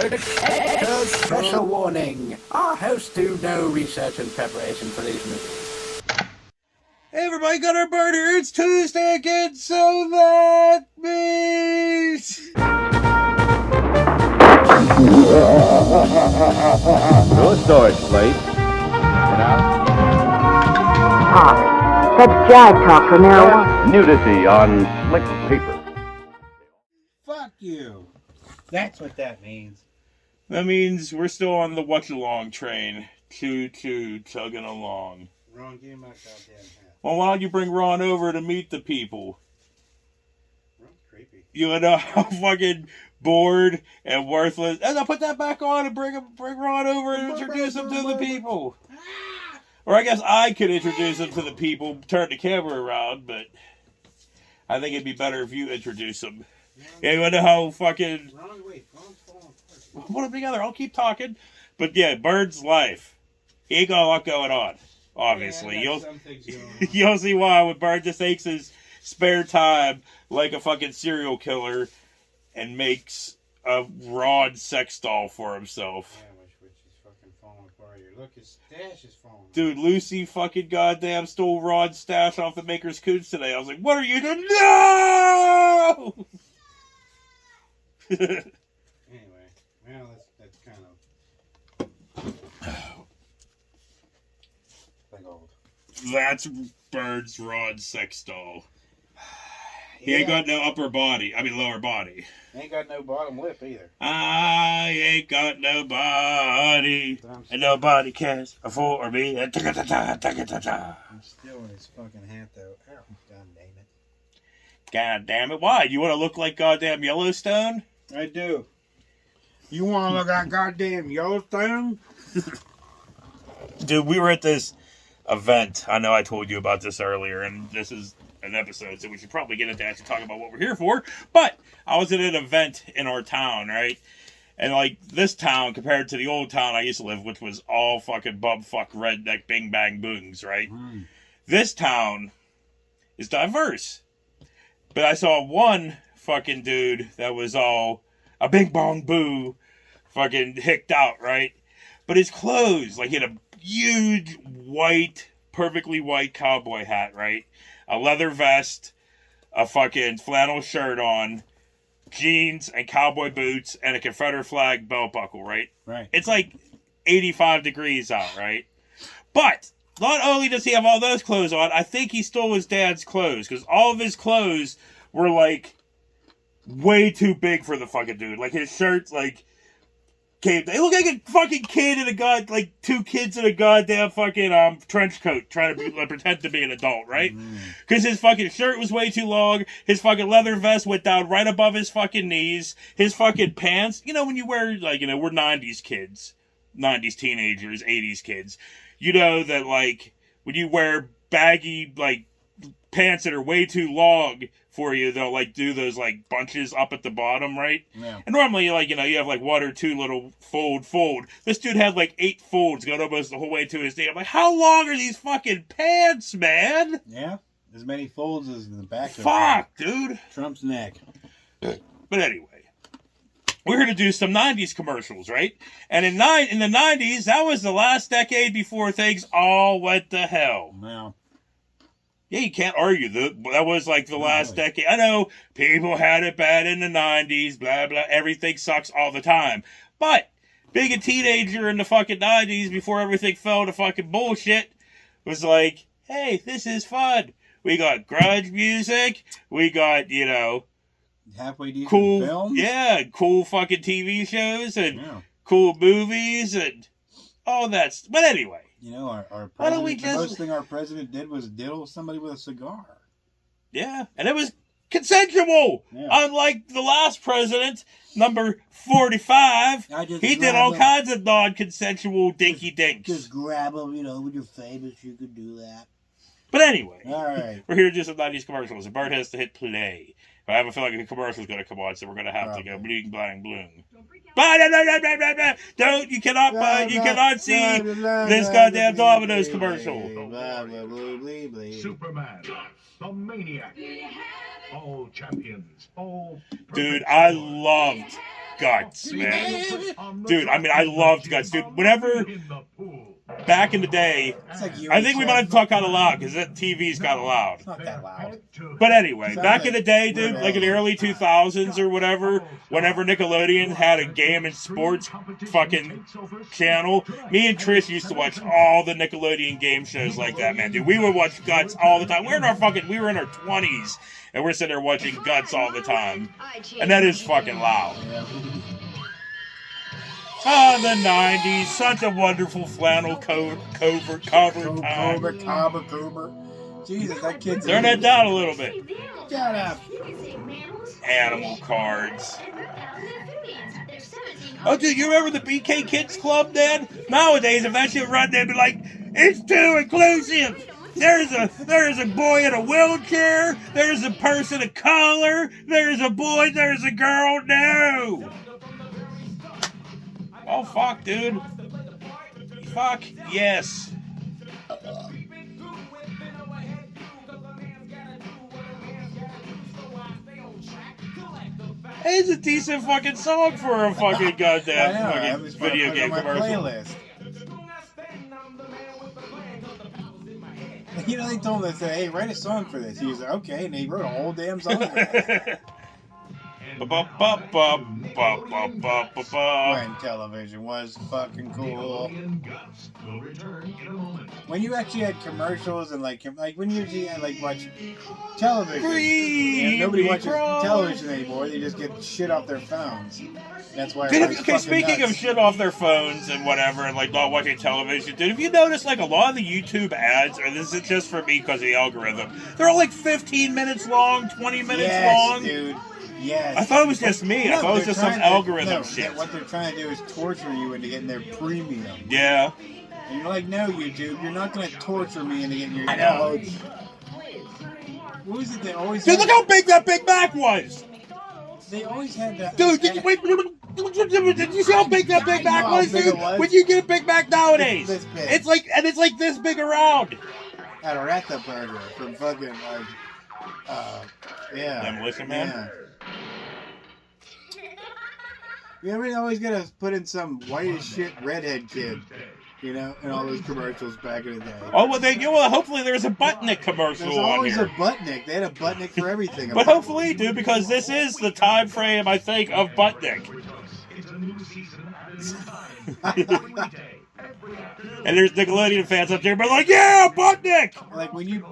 Special warning. Our hosts do no research and preparation for these movies. Hey everybody, got our bird here. It's Tuesday again, so that means... No storage place. Talk. That's jive talk for marijuana. Nudity on slick paper. Fuck you. That's what that means. That means we're still on the watch-along train. Choo-choo, chugging along. Ron, give me my goddamn hat. Well, why don't you bring Ron over to meet the people? Ron's creepy. You know how fucking bored and worthless. And I'll put that back on and bring Ron over and introduce him to the people. Or I guess I could introduce him to the people, turn the camera around, but I think it'd be better if you introduce him. Yeah, you know how fucking... Ron, wait. Ron's falling apart. Put them together. I'll keep talking. But yeah, Bird's life. He ain't got a lot going on, obviously. Yeah, some things going on. You'll see why when Bird just takes his spare time like a fucking serial killer and makes a rod sex doll for himself. Yeah, which is fucking falling apart here. Look, his stash is falling apart. Dude, Lucy fucking goddamn stole Rod's stash off the Maker's Coons today. I was like, what are you doing? No! Anyway, well, that's kind of... like old. That's Bird's Rod sex doll. He ain't got no lower body. Ain't got no bottom lip either. I ain't got no body. And nobody cares for me. I'm still in his fucking hat, though. Ow, God damn it. God damn it. Why? You want to look like goddamn Yellowstone? I do. You want to look like goddamn Yellowstone? Dude, we were at this event. I know I told you about this earlier, and this is an episode, so we should probably get into that to talk about what we're here for. But I was at an event in our town, right? And like this town compared to the old town I used to live, which was all fucking bumfuck redneck bing bang boongs, right? This town is diverse. But I saw one fucking dude that was all a bing bong boo fucking hicked out, right? But his clothes, like he had a huge white, perfectly white cowboy hat, right? A leather vest, a fucking flannel shirt on, jeans and cowboy boots, and a Confederate flag belt buckle, right? Right. It's like 85 degrees out, right? But not only does he have all those clothes on, I think he stole his dad's clothes, because all of his clothes were like way too big for the fucking dude. Like his shirts, like, they look like a fucking kid in like two kids in a goddamn fucking trench coat trying to pretend to be an adult, right? Because his fucking shirt was way too long. His fucking leather vest went down right above his fucking knees. His fucking pants, you know, when you wear, like, you know, we're 90's kids, 90's teenagers, 80's kids. You know that, like, when you wear baggy, like, pants that are way too long for you, they'll like do those like bunches up at the bottom, right? Yeah. And normally, like, you know, you have like one or two little fold. This dude had like 8 folds going almost the whole way to his knee. I'm like, how long are these fucking pants, man? Yeah, as many folds as in the back of Fuck, dude. Trump's neck. But anyway, we're here to do some 90's commercials, right? And in the 90's, that was the last decade before things all went to hell. Now, yeah, you can't argue that was like the last decade. I know people had it bad in the 90's, blah, blah, everything sucks all the time. But being a teenager in the fucking 90's before everything fell to fucking bullshit was like, hey, this is fun. We got grunge music. We got, you know, halfway decent cool films. Yeah, cool fucking TV shows and cool movies and all that. But anyway. You know, our Why don't president, we the just... most thing our president did was diddle somebody with a cigar. Yeah, and it was consensual. Yeah. Unlike the last president, number 45, he did all kinds of non-consensual dinky-dinks. Just grab them, you know, when you're famous, you could do that. But anyway, all right. We're here to do some 90's commercials, and Bert has to hit play. I have a feeling a commercial's going to come on, so we're going to have to go bling, blang, bloom. Don't, you cannot see this goddamn Domino's commercial. Superman, the Maniac, all champions, all... Dude, I loved Guts, man. Dude, I mean, I loved Guts, dude. Whenever, back in the day, It's like I think we might have to talk kind of loud, because that TV's kind of loud. It's not that loud. But anyway, Sounds back in like the day, dude, weird like in the al. early 2000s or whatever, whenever Nickelodeon had a game and sports fucking channel, me and Trish used to watch all the Nickelodeon game shows like that, man, dude. We would watch Guts all the time. We were in our 20s, and we're sitting there watching Guts all the time. And that is fucking loud. Ah, the 90s. Such a wonderful flannel cover time. Cobber. Jesus, that kid's... Turn that down a little bit. Shut up. Animal cards. Oh, dude, you remember the BK Kids Club, Dad? Nowadays, if that shit run, they'd be like, it's too inclusive. There's a boy in a wheelchair. There's a person of color. There's a boy. There's a girl. No. Oh, fuck, dude. Fuck, yes. It's a decent fucking song for a fucking goddamn fucking video game commercial. Playlist. You know, they told him, they said, hey, write a song for this. He was like, okay, and he wrote a whole damn song for it. When television was fucking cool. When you actually had commercials and like when you actually had like watch television, you know, nobody watches television anymore. They just get shit off their phones. That's why. Okay, speaking of shit off their phones and whatever, and like not watching television, dude, have you noticed like a lot of the YouTube ads, or this is just for me because of the algorithm, they're all like 15 minutes long, 20 minutes long. Dude. Yes. I thought it was just me. I thought it was just some algorithm shit. What they're trying to do is torture you into getting their premium. Yeah. And you're like, no, YouTube, you're not going to torture me into getting your... I know. What was it they always Dude, had? look how big that Big Mac was! They always had that... Dude, did you see how big that Big Mac was, dude? When you get a Big Mac nowadays, This big. it's like this big around. At a Ratha Burger from fucking, yeah. Demolition Man? Yeah. You ever always gotta put in some white as shit redhead kid, you know, in all those commercials back in the day. Oh, well, hopefully there's a Buttnick commercial There's on always here. a Buttnick. They had a Buttnick for everything. But hopefully, dude, because this is the time frame, I think, of Buttnick. And there's Nickelodeon fans up there, but like, yeah, Buttnick! Like when you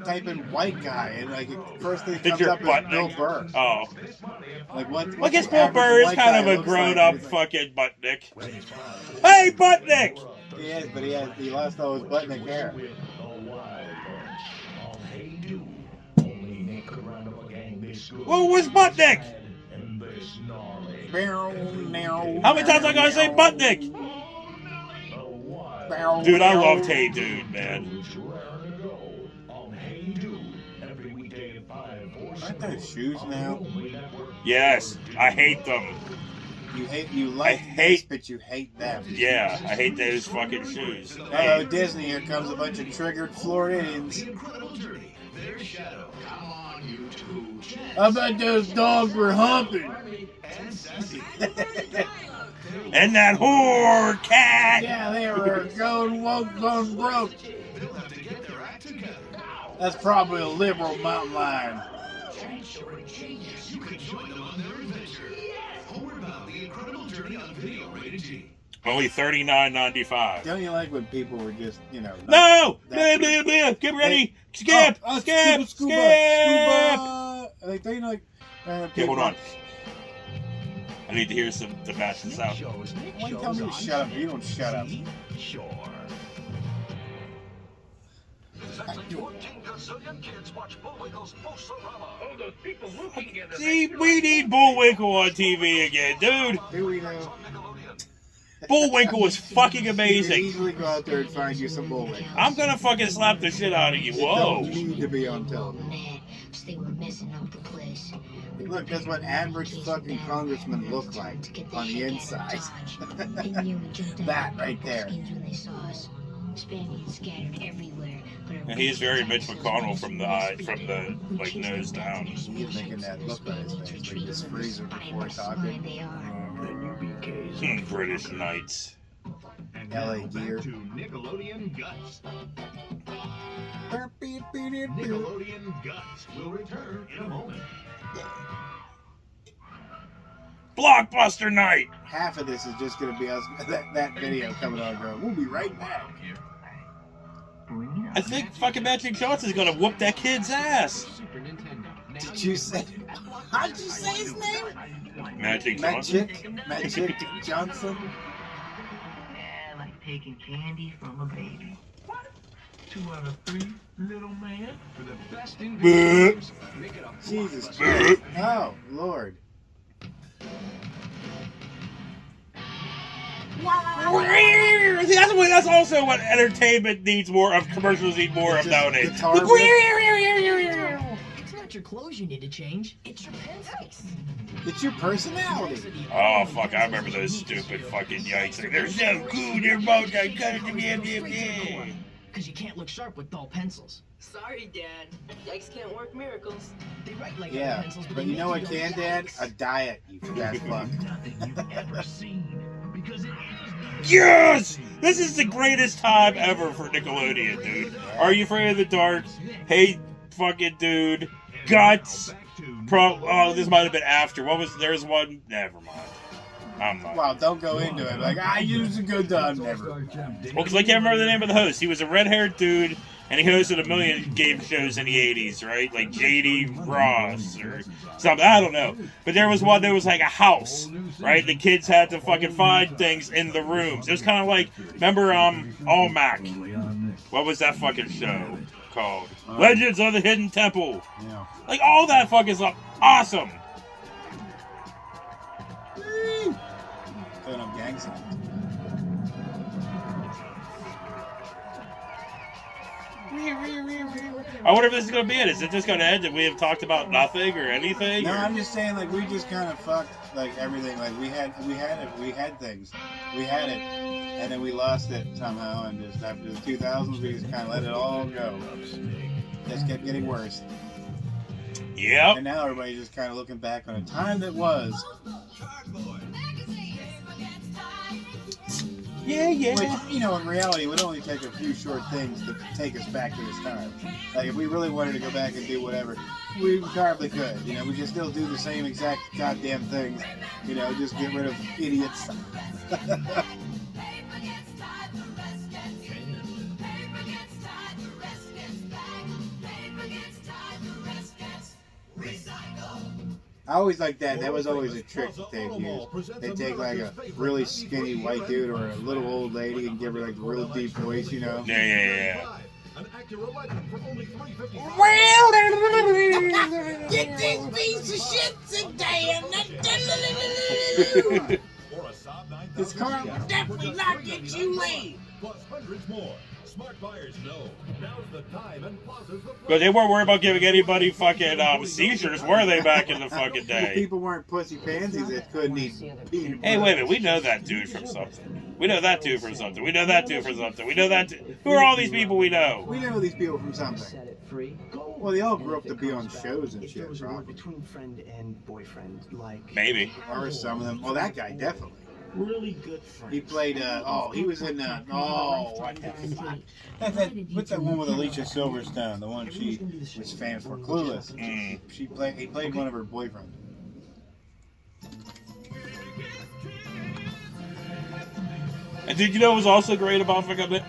type in white guy, and like first thing Think comes you're up is Buttnick? Bill Burr. Oh. Like what? Well, I guess Bill Burr is kind of a grown-up fucking Buttnick. Hey, Buttnick! He is, but he lost all his Buttnick hair. Well, where's Buttnick? How many times I gotta say Buttnick? Dude, I loved Hey Dude, man. Aren't those shoes now? Yes, I hate them. You like this, but you hate them. Yeah, I hate those fucking shoes. Oh, Disney, here comes a bunch of triggered Floridians. I bet those dogs were humping. And that whore cat! Yeah, they were going woke, going broke. That's probably a liberal mountain lion. Only $39.95. Don't you like when people were just, you know... No! Get ready! Skip! Skip! Scuba! Like, they like... Okay, hold on. I need to hear some to match this out. Why you tell me to shut up? You don't shut up. See, we need Bullwinkle on TV again, dude. Here we go. Bullwinkle was fucking You can amazing. easily go out there and find you some Bullwinkle. I'm gonna fucking slap the shit out of you. Whoa. Don't need to be on television. They were messing up the place. Look, that's what average fucking congressmen look like on the inside. That right there. And he is very Mitch McConnell from the like nose down. He's making that look on his face, like this freezer before talking. British Knights. LA Gear. Nickelodeon Guts. Nickelodeon Guts will return in a moment. Blockbuster Night! Half of this is just going to be us, that video coming on going, we'll be right back. I think fucking Magic Johnson's gonna whoop that kid's ass. Did you say, how'd you say his name? Magic Johnson? Magic Johnson? Yeah, like taking candy from a baby. 2 out of 3, little man. For the best Jesus Christ. Oh, Lord. See, that's also what entertainment needs more of. Commercials need more of nowadays. Guitar It's not your clothes you need to change. It's your pencils. It's your personality. Oh fuck! I remember those stupid fucking yikes. They're so cool. They're both got cut it together. Because you can't look sharp with dull pencils. Sorry, Dad. Yikes can't work miracles. They write like other Yeah, pencils, but they you know make what go can, Dad? yikes. A diet, you fat fuck. Nothing you've ever seen. Because it is Yes! This is the greatest time ever for Nickelodeon, dude. Are You Afraid of the Dark? Hey, fucking dude. Guts. Oh, this might have been after. There's one. Never mind. I'm not. Wow, don't go into it. Like, I used to go down. Never. Well, because I can't remember the name of the host. He was a red-haired dude, and he hosted a million game shows in the 80s, right? Like J.D. Ross or something. I don't know. But there was one that was like a house, right? The kids had to fucking find things in the rooms. It was kind of like, remember Almac? What was that fucking show called? Legends of the Hidden Temple. Yeah. Like, all that fucking stuff. Awesome. Going on gang signs. I wonder if this is going to be it. Is it just going to end and we have talked about nothing or anything? No, or? I'm just saying, like, we just kind of fucked, like, everything. Like, we had things. We had it, and then we lost it somehow, and just after the 2000s, we just kind of let it all go. Just kept getting worse. Yep. And now everybody's just kind of looking back on a time that was. Yeah. Which, you know, in reality, it would only take a few short things to take us back to this time. Like, if we really wanted to go back and do whatever, we probably could. You know, we could still do the same exact goddamn things. You know, just get rid of idiots. I always like that. That was always a trick that they'd use. They'd take like a really skinny white dude or a little old lady and give her like a real deep voice, you know? Yeah. An Acura Legend for only $355. Get these pieces of shit today. Or a Saab 9000 This car will definitely not get you laid. plus hundreds more. Smart buyers know now's the time and Plaza's the But they weren't worried about giving anybody fucking seizures, were they, back in the fucking Well, day? people weren't pussy pansies that couldn't eat peanut Hey, butter. wait a minute. We know that dude from something. We know that dude from something. We know that dude from something. We know that dude. Who are all these people we know? We know these people from something. Set it free. Well, they all grew up to be on shows and If there shit, was a word probably. between friend and boyfriend, like Maybe. Or some of them. Well, that guy definitely. really good friends. He played, he was in, what the fuck? What's that one with Alicia Silverstone? The one she was famous for, Clueless. Mm. He played one of her boyfriends. And did you know what was also great about fucking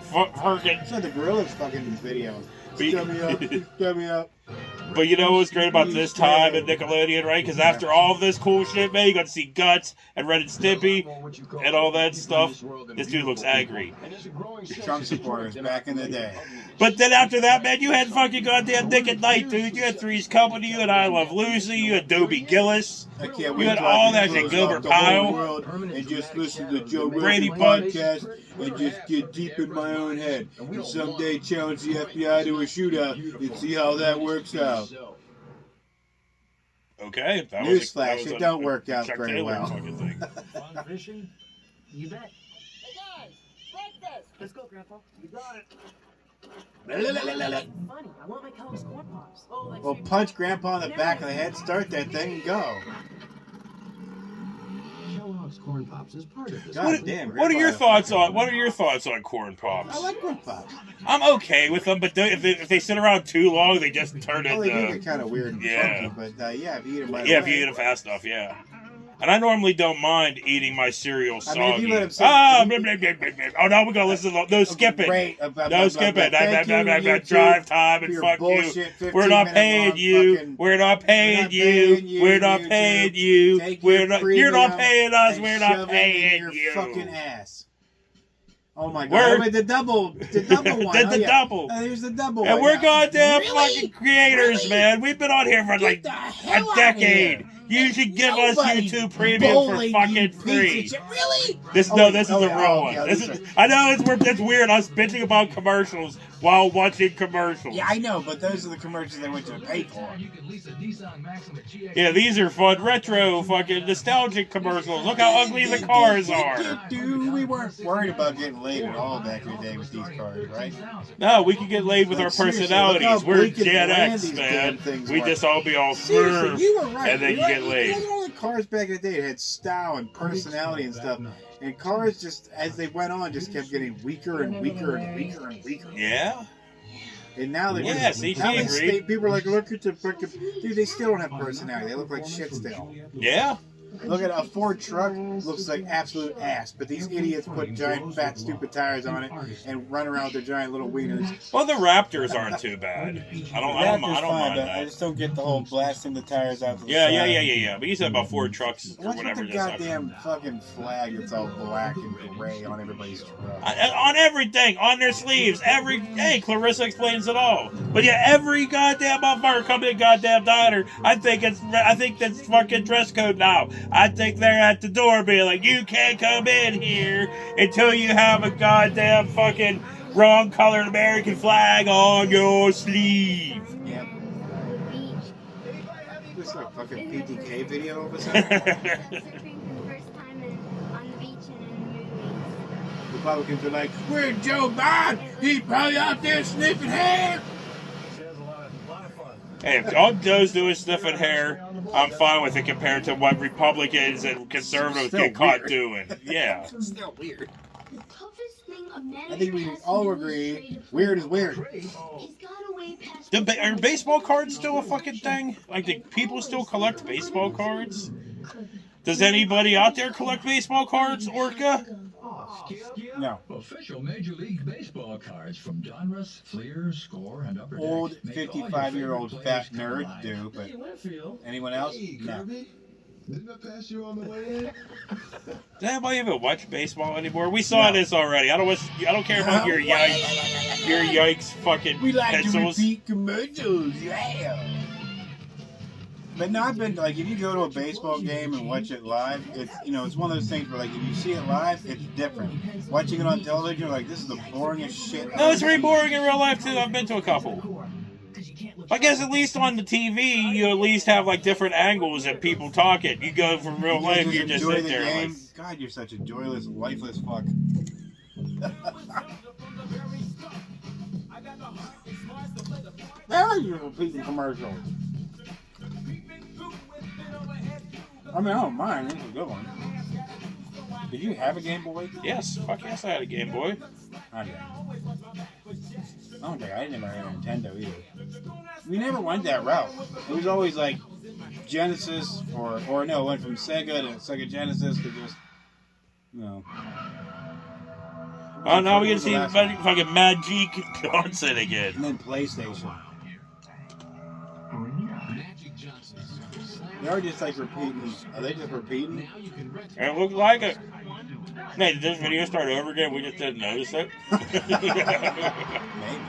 So the Gorillas fucking video. Shut me up. But you know what was great about this time at Nickelodeon, right? Because after all of this cool shit, man, you got to see Guts and Ren and Stimpy and all that stuff. This dude looks angry. Trump supporters back in the day. But then after that, man, you had fucking goddamn Nick at Night, dude. You had Three's Company, you had I Love Lucy, you had Dobie Gillis. I can't You wait had till I all can that close shit, Gilbert off the whole Pyle. world and just listen to Joe Brady Rogan Bunch. podcast and just get deep in my own head and someday challenge the FBI to a shootout and see how that works out. Okay. That Newsflash, was it don't work out Chuck very Taylor well. fucking thing. Fun fishing? You bet. Hey guys, breakfast. Let's go, Grandpa. You got it. Funny, I want my Kellogg's Corn Pops. Oh, Well, punch Grandpa in the back of the head, start that thing, and go. Kellogg's Kellogg's Corn Pops is part of this. God damn. What are your thoughts on corn pops? I like corn pops. I'm okay with them, but if they sit around too long, they just turn Well, they do into get kind of weird and yeah. funky, but yeah, if you eat them right yeah. away. If you eat them fast enough, yeah. And I normally don't mind eating my cereal soggy. I mean, if you let 'em sit- blah, blah, blah, blah, blah. Oh, now we're gonna listen to no skip it. Great. No skip it. Thank you, YouTube, Drive time for and your fuck you. bullshit We're not 15-minute paying long you. fucking- We're not paying you. We're not paying you. Take We're your not. You're not premium paying us. and We're shove not it in paying your you. fucking ass. Oh my god! We're- Wait, the double one. The double. Here's the double And one. we're yeah. goddamn Really? fucking creators, Really? man. We've been on here for like Get the a hell out of decade. here. You should give us Nobody YouTube Premium for bullying fucking you, piece of free. shit. Really? This Oh, no, wait, this is oh, a wait, real oh, one. yeah, This this is. is- I know it's weird. Us bitching about commercials while watching commercials. Yeah, I know, but those are the commercials they want you to pay for. Yeah, these are fun, retro, fucking nostalgic commercials. Look how ugly the cars are. Dude, we weren't worried about getting laid at all back in the day with these cars, right? No, we can get laid with Like, our seriously, personalities. look how We're bleak and Gen bland X, these man. damn things We were. just all be all Seriously, smurf, you were right. and then you You're get right. laid. You know, all the cars back in the day had style and personality and stuff. And cars just, as they went on, just kept getting weaker and weaker and weaker and weaker. Yeah. And now they're Yeah, just, see, now she they agreed. stay, people are like, look at the fucking, dude, they still don't have personality. They look like shit still. Yeah. Look at a Ford truck, looks like absolute ass, but these idiots put giant, fat, stupid tires on it and run around with their giant little wieners. Well, the Raptors aren't too bad. I don't Raptor's fine, mind but I that. just don't get the whole blasting the tires out to the Yeah. side. But you said about Ford trucks or What's whatever. with the just goddamn fucking flag that's all black and gray on everybody's truck? on everything, on their sleeves, hey, Clarissa explains it all. But yeah, every goddamn motherfucker come in goddamn diner. I think that's fucking dress code now. I think they're at the door being like, you can't come in here until you have a goddamn fucking wrong colored American flag on your sleeve. Yep. Looks like fucking PTK video of a sudden. Republicans are like, where's Joe Biden? He's probably out there sniffing hair. Hey, if all Joe's doing sniffing hair, I'm fine with it compared to what Republicans and conservatives Still get caught weird. doing. Yeah. It's still weird. I think we all agree, weird is weird. Are baseball cards still a fucking thing? Like, do people still collect baseball cards? Does anybody out there collect baseball cards, Orca? No. Official Major League Baseball cards from Donruss, Fleer, Score, and Upper Deck. Old Make all your 55-year-old favorite fat players nerds smile. do, but anyone else? No. Didn't I pass you on the way in? Does anybody even watch baseball anymore? We saw this already. I don't care about your yikes fucking We like to pencils. repeat commercials, yeah. But no, I've been like, if you go to a baseball game and watch it live, it's one of those things where like if you see it live, it's different. Watching it on television, you're like, this is the boringest shit. No, it's pretty boring in real life too. I've been to a couple. I guess at least on the TV, you at least have like different angles and people talking. You go from real life, you just enjoy sit the there. Like, game. God, you're such a joyless, lifeless fuck. Now you're repeating commercials. I mean, I don't mind. It's a good one. Did you have a Game Boy? yes, fuck yes, I had a Game Boy. I didn't. I don't think I never had a Nintendo either. We never went that route. It was always like Genesis or no, it went from Sega to Sega Genesis to just, Oh, now we get to see fucking Magic Johnson again. And then PlayStation. They're just like repeating. Are they just repeating? It looked like it. Hey, did this video start over again? We just didn't notice it. Maybe. And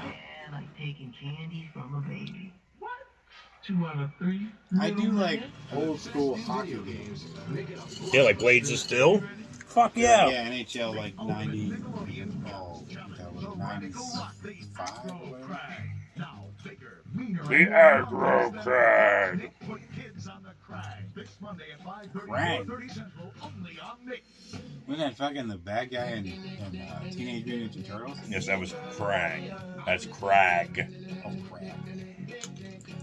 like taking candy from a baby. What? 2 out of 3. I do like old school hockey games. Yeah, like Blades of Steel? Fuck yeah. Yeah, NHL like 90. Oh, 95 or whatever. The aggro crag. Krang. Wasn't that fucking the bad guy in Teenage Mutant Ninja Turtles? Yes, that was Krang. That's Crag. Oh, crap.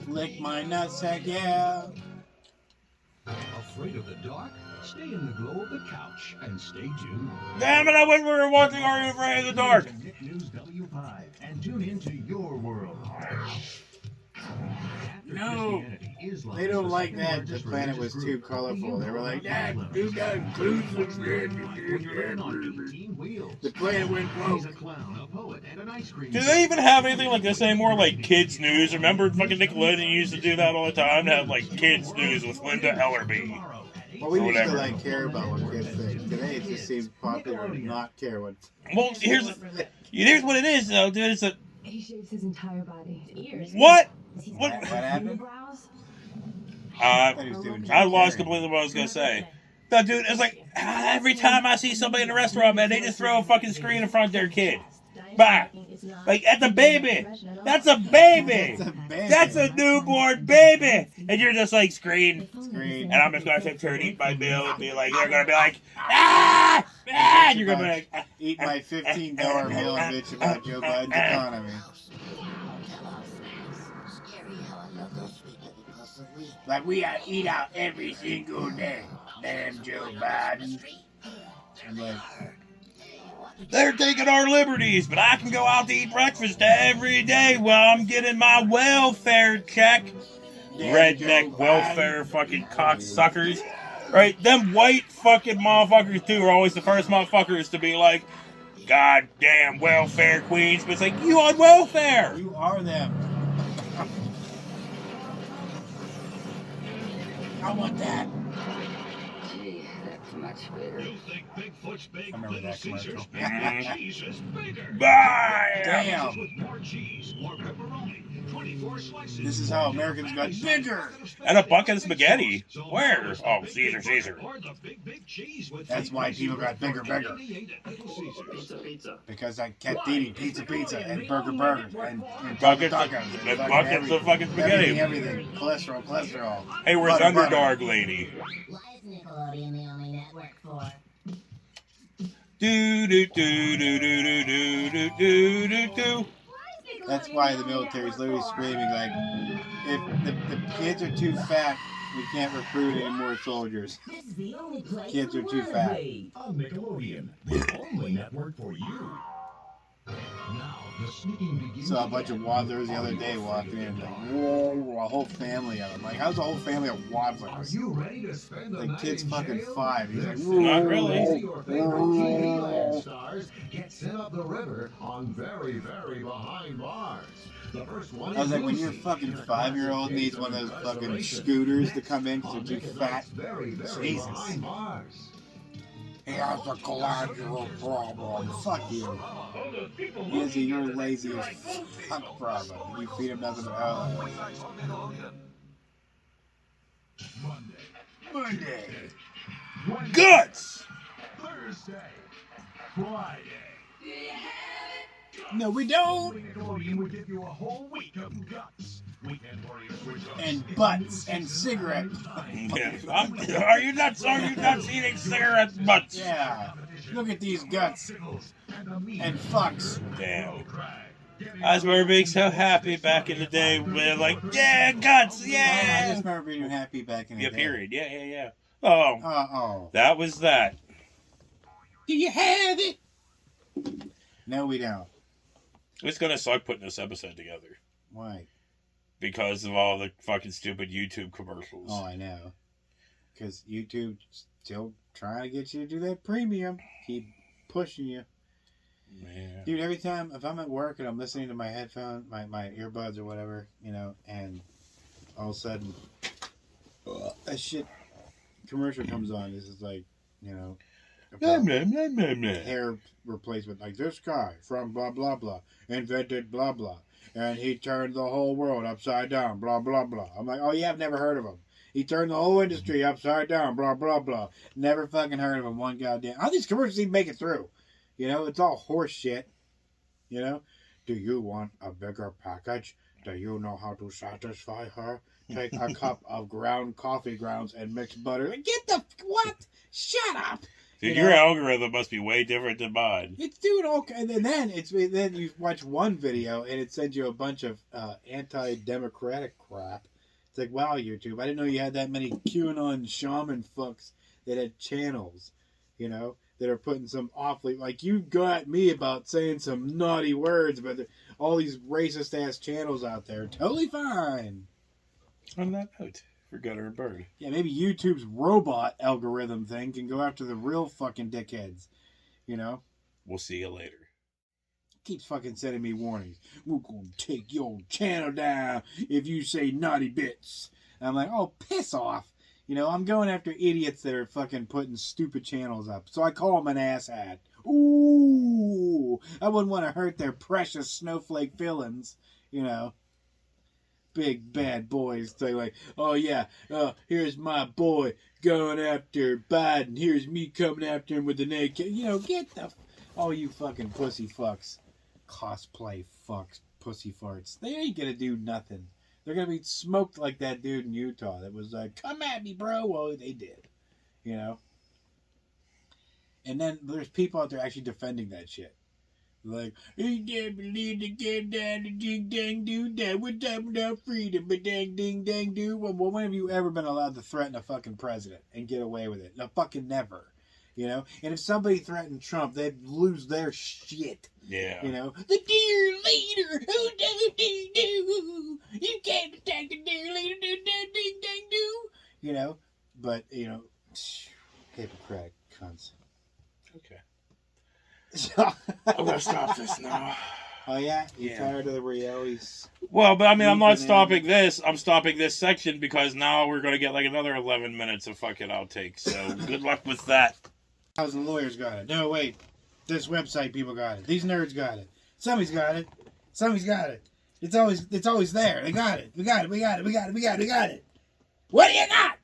Lick my nutsack, yeah. Afraid of the dark? Stay in the glow of the couch and stay tuned. Damn it, I went we were watching Are You Afraid of the Dark? Nick News W5 and tune into your world. No, they don't like that. The planet was too colorful. They were like, "Dad, you got inclusive." The planet went broke. Do they even have anything like this anymore? Like kids news? Remember, fucking Nickelodeon used to do that all the time. To have like kids news with Linda Ellerby. Well, we used to Whatever. like care about what kids think. Today, it just seems popular to not care what. Well, here's what it is, though, dude. It's a He shaves his entire body. Ears. what? What happened? I lost completely what I was gonna say. No, dude, it's like every time I see somebody in a restaurant, man, they just throw a fucking screen in front of their kid. Bah! Like, that's a baby! That's a baby! That's a newborn baby! And you're just like, screen. And I'm just gonna sit here and eat my meal and be like, they're gonna be like, ah! Ah! And you're gonna be like, eat my $15 meal and bitch about Joe Biden's economy. Like we eat out every single day. Damn Joe Biden. I'm like, they're taking our liberties, but I can go out to eat breakfast every day while I'm getting my welfare check. Redneck welfare fucking cocksuckers. Right? Them white fucking motherfuckers, too, are always the first motherfuckers to be like, goddamn welfare queens. But it's like, you on welfare! you are them. I want that. Gee, that's much bigger. You think Bigfoot's big, I remember Little that commercial. Caesar's big, cheese is bigger. Damn. With more cheese, more pepperoni, 24 slices. This is how Americans got bigger. And a bucket of spaghetti. Where? Oh, Caesar. Or the big cheese with That's why people got bigger. Pizza. Because I kept eating pizza, and burgers, and Buckets, tacos, and buckets of fucking spaghetti. Everything. Cholesterol. Hey, where's Butter. Underdog Lady? Why is Nickelodeon the only network for? Do. That's why the military's literally screaming like, if the kids are too fat, we can't recruit any more soldiers. Kids are too fat. On Nickelodeon, the only network for you. Now, the sneaking begins. Saw a bunch of waddlers the other day walking in, like, whoa, a whole family of them. Like, how's a whole family of waddlers? Are you ready to spend the The night kid's in fucking jail? 5. He's like, Not really. Your favorite TV land stars get sent up the river on very, very behind bars. The first one I was like, when your fucking 5-year-old needs one of those fucking scooters to come in because they're too fat. Jesus. He has a collateral problem. Fuck you. Yes, you're lazy as fuck problem. You feed him nothing but Monday. Guts! Thursday. Friday. No, we don't. Nickelodeon would give you a whole week of guts. Weekend Warriors switch on. And butts and cigarettes. Yeah. Are you nuts eating cigarette butts? Yeah. Look at these guts and fucks. Damn. I just remember being so happy back in the day when they're like, yeah, guts, I yeah. just remember being happy back in the Yeah, day. period. Yeah. Oh, Oh. that was that. Do you have it? No, we don't. It's gonna suck putting this episode together Why? because of all the fucking stupid YouTube commercials. Oh, I know. Because YouTube's still trying to get you to do that premium. Keep pushing you. Man. Dude, every time, if I'm at work and I'm listening to my headphone, my earbuds or whatever, you know, and all of a sudden, a shit commercial comes on. This is like, you know, hair replacement. Like, this guy from blah, blah, blah, invented blah, blah. And he turned the whole world upside down, blah, blah, blah. I'm like, oh, yeah, I've never heard of him. He turned the whole industry upside down, blah, blah, blah. Never fucking heard of him one goddamn. How these commercials even make it through? You know, it's all horse shit. You know? Do you want a bigger package? Do you know how to satisfy her? Take a cup of ground coffee grounds and mixed butter. Get the... What? Shut up! Dude, You your know? algorithm must be way different than mine. It's doing okay. And then you watch one video and it sends you a bunch of anti-democratic crap. It's like, wow, YouTube, I didn't know you had that many QAnon shaman fucks that had channels, you know, that are putting some awfully, like, you got me about saying some naughty words, but all these racist ass channels out there, totally fine. On that note, for Gutter and Bird. Yeah, maybe YouTube's robot algorithm thing can go after the real fucking dickheads, you know? We'll see you later. Keeps fucking sending me warnings. We're gonna take your channel down if you say naughty bits. And I'm like, oh, piss off. You know, I'm going after idiots that are fucking putting stupid channels up. So I call them an asshat. Ooh, I wouldn't want to hurt their precious snowflake feelings, you know. Big bad boys say like, oh yeah, here's my boy going after Biden. Here's me coming after him with an AK. You know, get the... all you fucking pussy fucks. Cosplay fucks, pussy farts. They ain't gonna do nothing. They're gonna be smoked like that dude in Utah that was like, come at me, bro. Well, they did. You know? And then there's people out there actually defending that shit. Like, he can't believe they came down to ding dang do that. We're talking about freedom, but dang ding dang do. Well, when have you ever been allowed to threaten a fucking president and get away with it? No, fucking never. You know? And if somebody threatened Trump, they'd lose their shit. Yeah. You know? The dear leader, who do. You can't attack the dear leader, do ding dang do. You know? But, you know, hypocrite cunts. Okay. I'm gonna stop this now. Oh yeah? You tired of the realities? Well, but I mean, I'm not stopping this. I'm stopping this section because now we're gonna get like another 11 minutes of fucking outtakes. So good luck with that. 1,000 lawyers got it. No, wait. This website people got it. These nerds got it. Somebody's got it. Somebody's got it. It's always there. They got it. We got it. What do you got?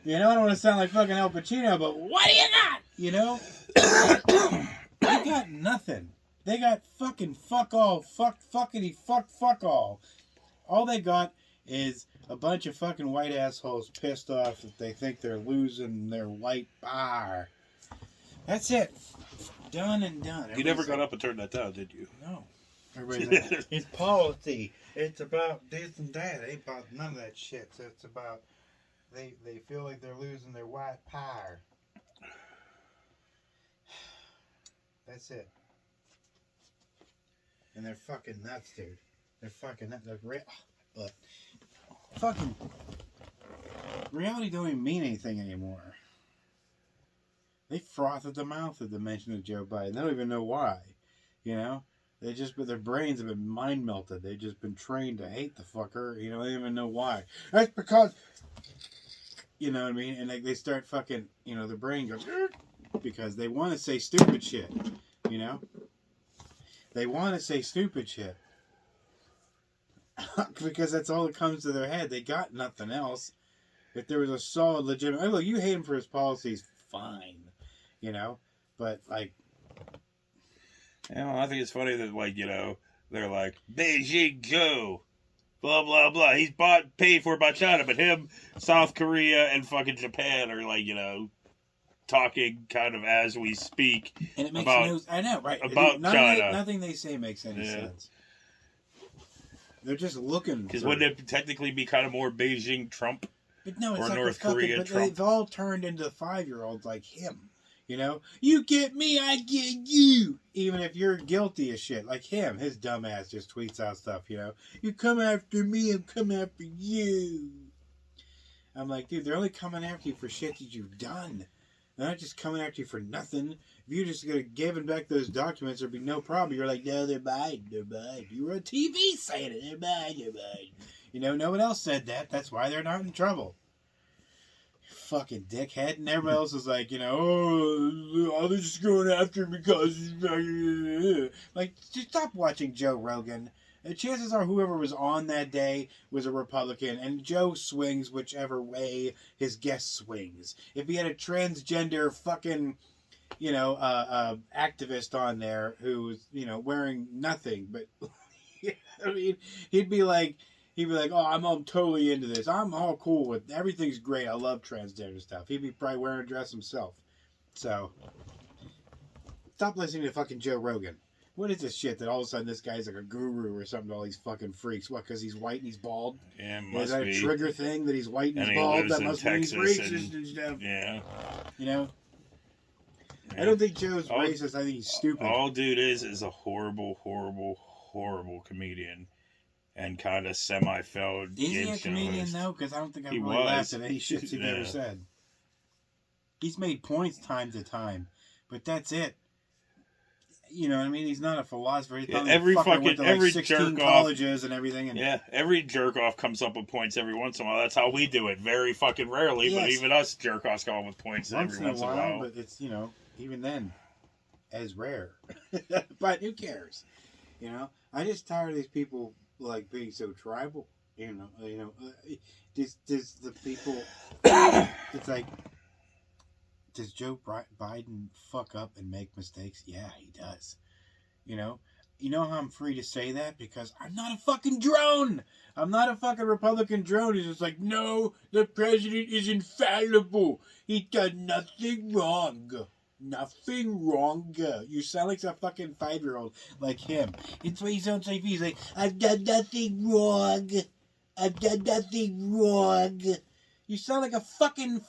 You know, I don't want to sound like fucking Al Pacino, but what do you got? You know? They got nothing. They got fucking fuck all. Fuck all. All they got is a bunch of fucking white assholes pissed off that they think they're losing their white bar. That's it. Done and done. You never got up and turned that down, did you? No. Everybody's like, it's policy. It's about this and that. It ain't about none of that shit. So it's about they feel like they're losing their white power. That's it. And they're fucking nuts, dude. They're fucking nuts. But fucking reality don't even mean anything anymore. They froth at the mouth at the mention of Joe Biden. They don't even know why. You know? But their brains have been mind melted. They've just been trained to hate the fucker. You know, they don't even know why. That's because, you know what I mean? And they start fucking, you know, their brain goes, because they want to say stupid shit. You know? They want to say stupid shit. Because that's all that comes to their head. They got nothing else. If there was a solid, legitimate... Oh, look, you hate him for his policies. Fine. You know? But, like... You know, I think it's funny that, like, you know, they're like, Beijing Joe, blah, blah, blah. He's paid for by China, but him, South Korea, and fucking Japan are, like, you know, talking kind of as we speak. And it makes about, no... I know, right. About China. Nothing they say makes any sense. They're just looking because wouldn't it technically be kind of more Beijing Trump? But no, it's or like North Korea but Trump? they've all turned into 5-year-olds like him. You know? You get me, I get you. Even if you're guilty of shit. Like him. His dumb ass just tweets out stuff, you know? You come after me, I'm coming after you. I'm like, dude, they're only coming after you for shit that you've done. They're not just coming after you for nothing. If you're just going to give back those documents, there'd be no problem. You're like, no, they're Biden. You were on TV saying it. They're Biden. You know, no one else said that. That's why they're not in trouble. Fucking dickhead. And everybody else is like, you know, oh, they're just going after him because... Like, just stop watching Joe Rogan. The chances are whoever was on that day was a Republican, and Joe swings whichever way his guest swings. If he had a transgender fucking, you know, activist on there who was, you know, wearing nothing, but, I mean, he'd be like, oh, I'm all totally into this. I'm all cool with everything's great. I love transgender stuff. He'd be probably wearing a dress himself. So, stop listening to fucking Joe Rogan. What is this shit that all of a sudden this guy's like a guru or something to all these fucking freaks? What, because he's white and he's bald? Yeah, Is that a trigger thing that he's white and he's bald? That must mean he's racist and stuff. Yeah. You know? Yeah. I don't think Joe's racist. I think he's stupid. All dude is a horrible, horrible, horrible comedian. And kind of semi-failed Is he game a show comedian, host. though? Because I don't think I've He really was. laughed at any shits he's Yeah. ever said. He's made points time to time. But that's it. You know what I mean? He's not a philosopher. He's not Every went to like every 16 jerk colleges and everything. And yeah, every jerk off comes up with points every once in a while. That's how we do it. Very fucking rarely, but even us jerk offs come up with points every once in a while. But it's, you know, even then, as rare. But who cares? You know, I'm just tired of these people like being so tribal. You know, does the people? It's like, does Joe Biden fuck up and make mistakes? Yeah, he does. You know how I'm free to say that? Because I'm not a fucking drone. I'm not a fucking Republican drone who's just like, no, the president is infallible. He done nothing wrong. Nothing wrong. You sound like a fucking 5-year-old like him. It's what he sounds like. He's like, I've done nothing wrong. I've done nothing wrong. You sound like a fucking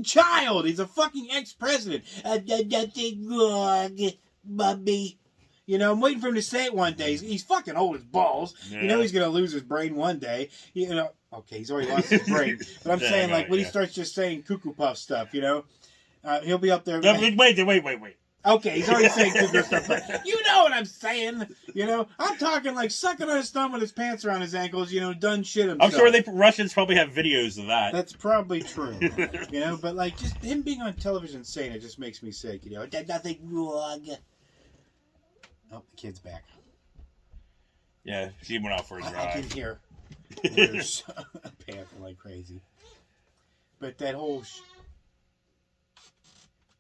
child. He's a fucking ex-president. I've done nothing wrong, Mummy. You know, I'm waiting for him to say it one day. He's fucking old as balls. Yeah. You know he's going to lose his brain one day. You know, okay, he's already lost his brain. But I'm saying, like, when he starts just saying cuckoo puff stuff, you know, he'll be up there. Wait. Okay, he's already saying cuckoo stuff. You know what I'm saying. You know, I'm talking like sucking on his thumb with his pants around his ankles, you know, done shit himself. I'm sure Russians probably have videos of that. That's probably true. You know, but like just him being on television saying it just makes me sick, you know. I did nothing wrong. Oh, the kid's back. Yeah, she went out for a drive. I can hear there's panting like crazy. But that whole...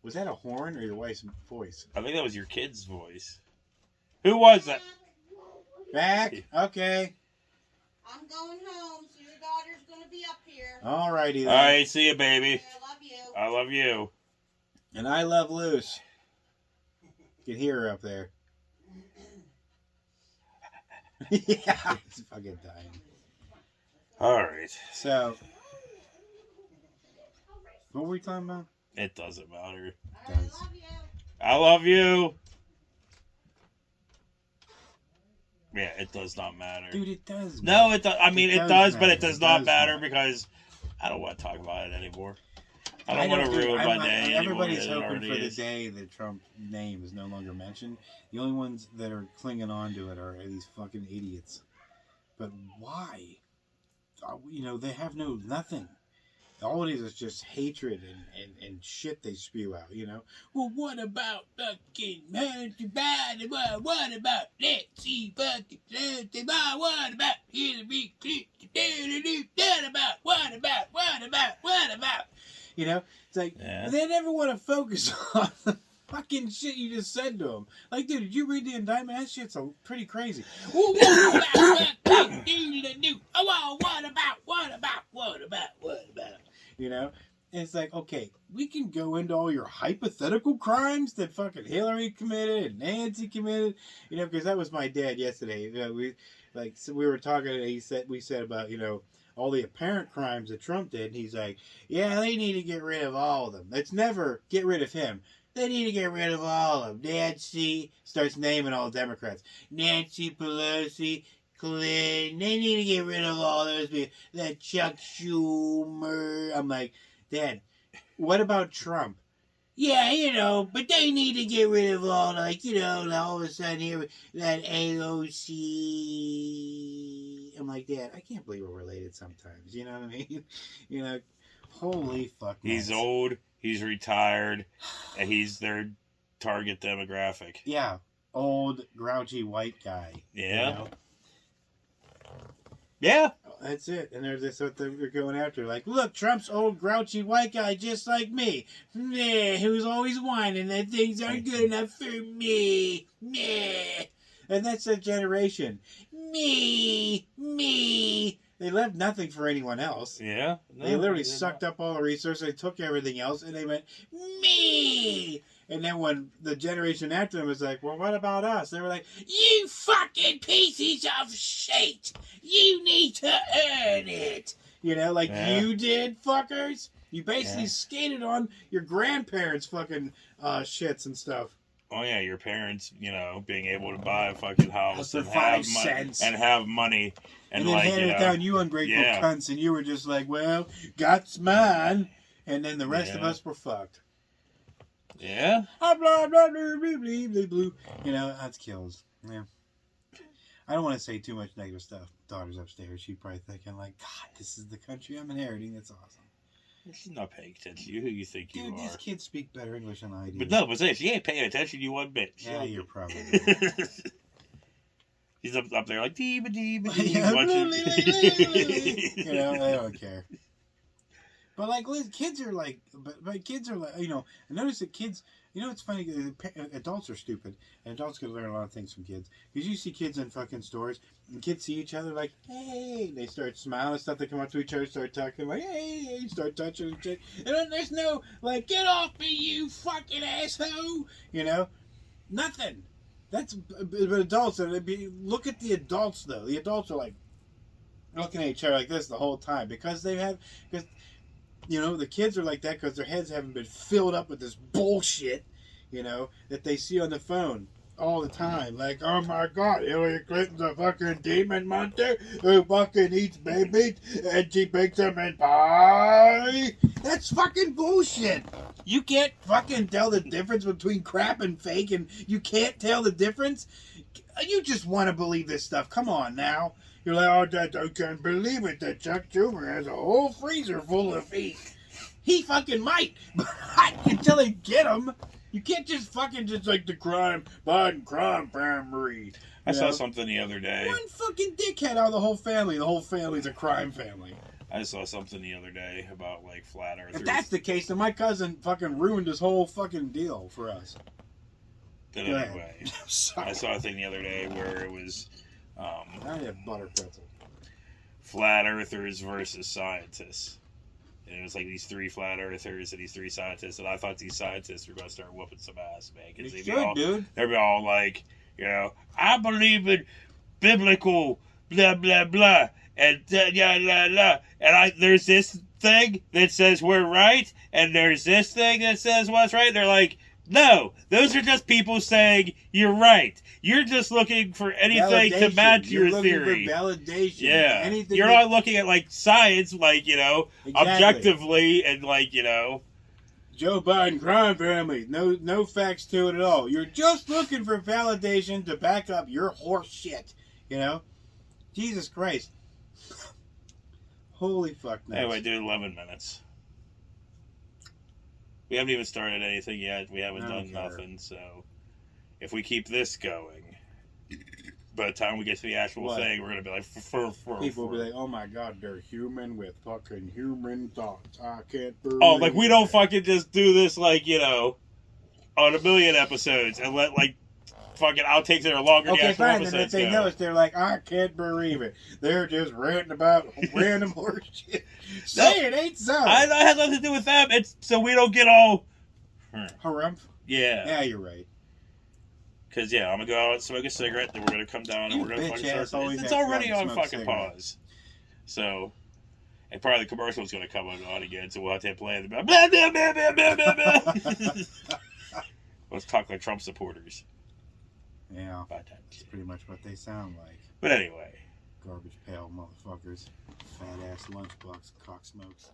Was that a horn or your wife's voice? I think that was your kid's voice. Who was that? Back? Okay. I'm going home, so your daughter's going to be up here. Alrighty then. Alright, see you, baby. I love you. I love you. And I love Luce. You can hear her up there. Yeah, it's fucking dying. Alright. So, what were we talking about? It doesn't matter. It does. I love you. Yeah, it does not matter. Dude, it does. No, it does. I mean, it does, but it does not matter matter. Because I don't want to talk about it anymore. I don't want to ruin my day. Everybody's hoping for the day that Trump's name is no longer mentioned. The only ones that are clinging on to it are these fucking idiots. But why? You know, they have nothing. All it is just hatred and shit they spew out, you know? Well, what about fucking Hunter Biden? What about Nancy fucking Pelosi? What about Hillary Clinton? What about? You know? It's like, they never want to focus on the fucking shit you just said to them. Like, dude, did you read the indictment? That shit's pretty crazy. Well, what about? You know? And it's like, okay, we can go into all your hypothetical crimes that fucking Hillary committed and Nancy committed, you know, because that was my dad yesterday. You know, we were talking, and we said about, you know, all the apparent crimes that Trump did, and he's like, yeah, they need to get rid of all of them. It's never get rid of him. They need to get rid of all of them. Nancy starts naming all Democrats. Nancy Pelosi, Clinton, they need to get rid of all those people. That Chuck Schumer. I'm like, Dad, what about Trump? Yeah, you know, but they need to get rid of all, like, you know, all of a sudden here, that AOC. I'm like, Dad, I can't believe we're related sometimes. You know what I mean? You know, holy fuck. He's old, he's retired, and he's their target demographic. Yeah, old, grouchy white guy. Yeah. You know? Yeah. That's it. And that's what they're going after. Like, look, Trump's old, grouchy white guy just like me. Meh, who's always whining that things aren't good enough for me. Meh. And that's that generation. Me. They left nothing for anyone else. Yeah. They literally sucked up all the resources. They took everything else, and they went, me. And then when the generation after them was like, well, what about us? They were like, you fucking pieces of shit. You need to earn it. You know, like you did, fuckers. You basically skated on your grandparents' fucking shits and stuff. Oh yeah, your parents, you know, being able to buy a fucking house For and 5 cents. have money and then like, hand it down, you ungrateful cunts, and you were just like, well, got's mine. And then the rest of us were fucked. Yeah. Blah, blah, blah, blah, blah, blah, blah. You know, that's kills. Yeah. I don't want to say too much negative stuff. Daughter's upstairs. She's probably thinking like, God, this is the country I'm inheriting. That's awesome. She's not paying attention to you. Who you think you are? Dude, these kids speak better English than I do. But no, but say she ain't paying attention to you one bit. Yeah, you're probably right. He's up there like, deeba, deeba, You know, I don't care. But like, kids are like, but kids are like, you know, I notice that kids, you know, it's funny, adults are stupid, and adults can learn a lot of things from kids. Because you see kids in fucking stores, and kids see each other like, hey, they start smiling and stuff, they come up to each other, start talking like, hey, start touching and shit. And then there's no, like, get off me, you fucking asshole, you know? Nothing. That's, but adults, look at the adults, though. The adults are like, looking at each other like this the whole time, because you know, the kids are like that because their heads haven't been filled up with this bullshit, you know, that they see on the phone all the time. Like, oh my God, Hillary Clinton's a fucking demon monster who fucking eats babies and she bakes them in pie. That's fucking bullshit. You can't fucking tell the difference between crap and fake, and you can't tell the difference. You just want to believe this stuff. Come on now. You're like, oh, I can't believe it that Chuck Schumer has a whole freezer full of feet. He fucking might, but until they get him, you can't just fucking just like the Biden crime family. I saw something the other day. One fucking dickhead out of the whole family. The whole family's a crime family. I saw something the other day about like flat earthers. If that's the case, then my cousin fucking ruined this whole fucking deal for us. But anyway, I saw a thing the other day where it was I have butter pretzel. Flat earthers versus scientists. And it was like these 3 flat earthers and these 3 scientists, and I thought these scientists were going to start whooping some ass, man. Because they'd be all like, you know, I believe in biblical blah blah blah and yeah blah blah, and there's this thing that says we're right, and there's this thing that says what's right. They're like, no, those are just people saying you're right. You're just looking for anything to match your theory. For validation. Yeah. Anything You're not looking at like science, like, you know, objectively, and like, you know, Joe Biden crime family. No facts to it at all. You're just looking for validation to back up your horse shit. You know? Jesus Christ. Holy fuck nuts. Anyway, dude, 11 minutes. We haven't even started anything yet. We haven't done nothing, so if we keep this going, by the time we get to the actual thing, we're going to be like... People will be like, oh my God, they're human with fucking human thoughts. I can't believe... Oh, like, we don't fucking just do this, like, you know, on a million episodes and let, like, fucking outtakes that are longer than the actual episodes. And if they notice, they're like, I can't believe it. They're just ranting about random horse shit. Say it ain't so. It has nothing to do with them. It's so we don't get all... Harumph? Yeah. Yeah, you're right. Because, yeah, I'm going to go out and smoke a cigarette, then we're going to come down and we're going to fucking start... It's already on fucking pause. So, and probably the commercial's going to come on again, so we'll have to play it. Blah, blah, blah, blah, blah, blah, blah. Let's talk like Trump supporters. Yeah, that's pretty much what they sound like. But anyway. Garbage pail motherfuckers. Fat ass lunchbox cock smokes.